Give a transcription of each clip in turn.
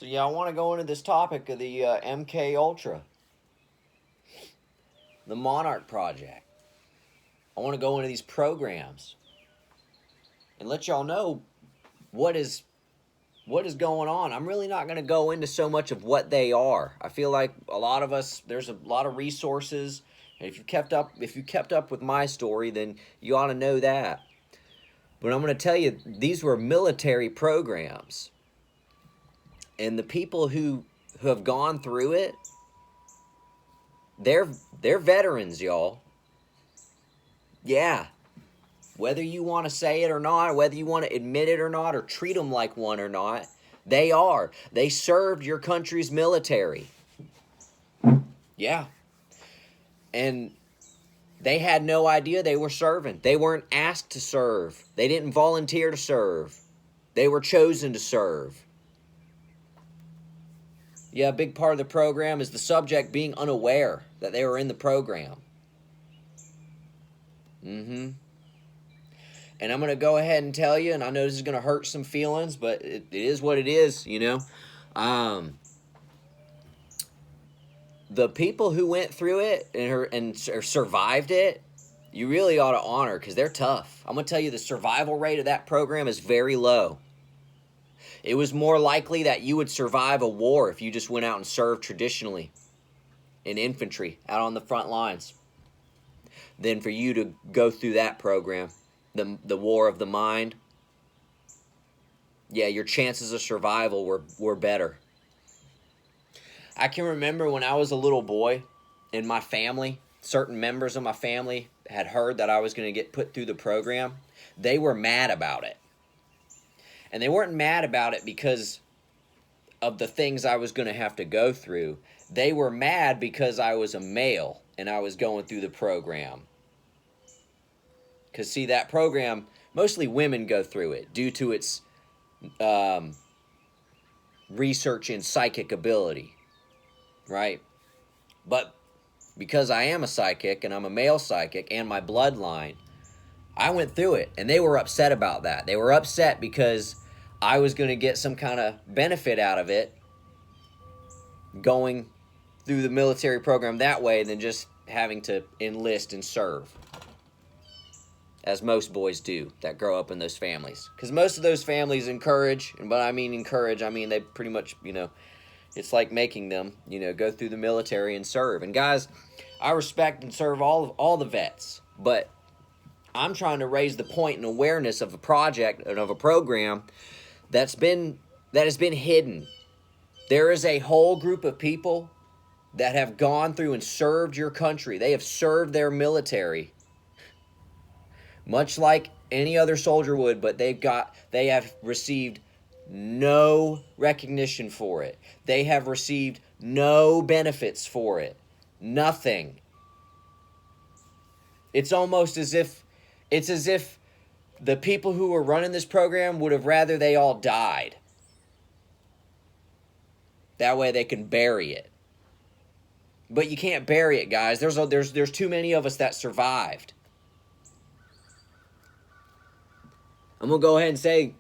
So yeah, I want to go into this topic of the MK Ultra, the Monarch project. I want to go into these programs and let y'all know what is going on. I'm really not going to go into so much of what they are. I feel like a lot of us, there's a lot of resources. And if you kept up with my story, then you ought to know that. But I'm going to tell you, these were military programs, and the people who have gone through it, they're veterans, y'all. Yeah. Whether you want to say it or not, whether you want to admit it or not, or treat them like one or not, they are. They served your country's military. Yeah. And they had no idea they were serving. They weren't asked to serve. They didn't volunteer to serve. They were chosen to serve. Yeah, a big part of the program is the subject being unaware that they were in the program. And I'm going to go ahead and tell you, and I know this is going to hurt some feelings, but it is what it is, you know. The people who went through it and survived it, you really ought to honor, because they're tough. I'm going to tell you, the survival rate of that program is very low. It was more likely that you would survive a war if you just went out and served traditionally in infantry out on the front lines than for you to go through that program, the war of the mind. Yeah, your chances of survival were better. I can remember when I was a little boy, in my family, certain members of my family had heard that I was going to get put through the program. They were mad about it. And they weren't mad about it because of the things I was going to have to go through. They were mad because I was a male and I was going through the program. Because, see, that program, mostly women go through it due to its research in psychic ability, right? But because I am a psychic and I'm a male psychic and my bloodline, I went through it, and they were upset about that. They were upset because I was going to get some kind of benefit out of it going through the military program that way than just having to enlist and serve, as most boys do that grow up in those families. Because most of those families encourage, and by I mean encourage, I mean they pretty much, it's like making them, go through the military and serve. And guys, I respect and serve all the vets, but I'm trying to raise the point and awareness of a project and of a program that has been hidden. There is a whole group of people that have gone through and served your country. They have served their military, much like any other soldier would, but they have received no recognition for it. They have received no benefits for it. Nothing. It's almost as if the people who were running this program would have rather they all died. That way they can bury it. But you can't bury it, guys. There's too many of us that survived. I'm going to go ahead and say,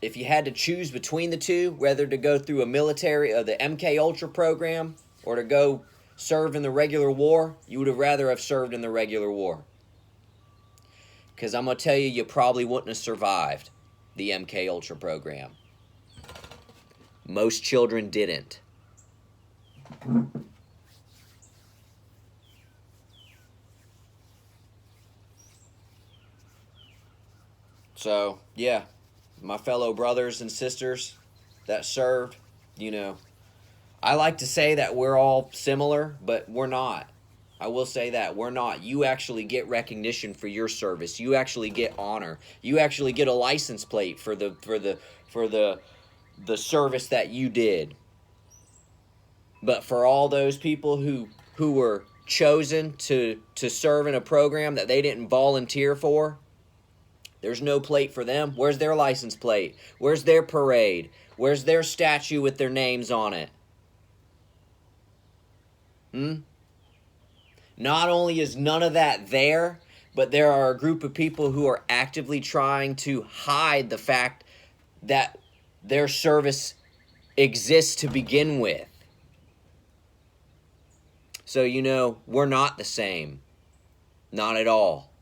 if you had to choose between the two, whether to go through the MK Ultra program or to go serve in the regular war, you would have rather have served in the regular war. Because I'm going to tell you, you probably wouldn't have survived the MK Ultra program. Most children didn't. So, yeah, my fellow brothers and sisters that served, I like to say that we're all similar, but we're not. I will say that we're not. You actually get recognition for your service. You actually get honor. You actually get a license plate for the service that you did. But for all those people who were chosen to serve in a program that they didn't volunteer for, there's no plate for them. Where's their license plate? Where's their parade? Where's their statue with their names on it? Not only is none of that there, but there are a group of people who are actively trying to hide the fact that their service exist to begin with. So, we're not the same. Not at all.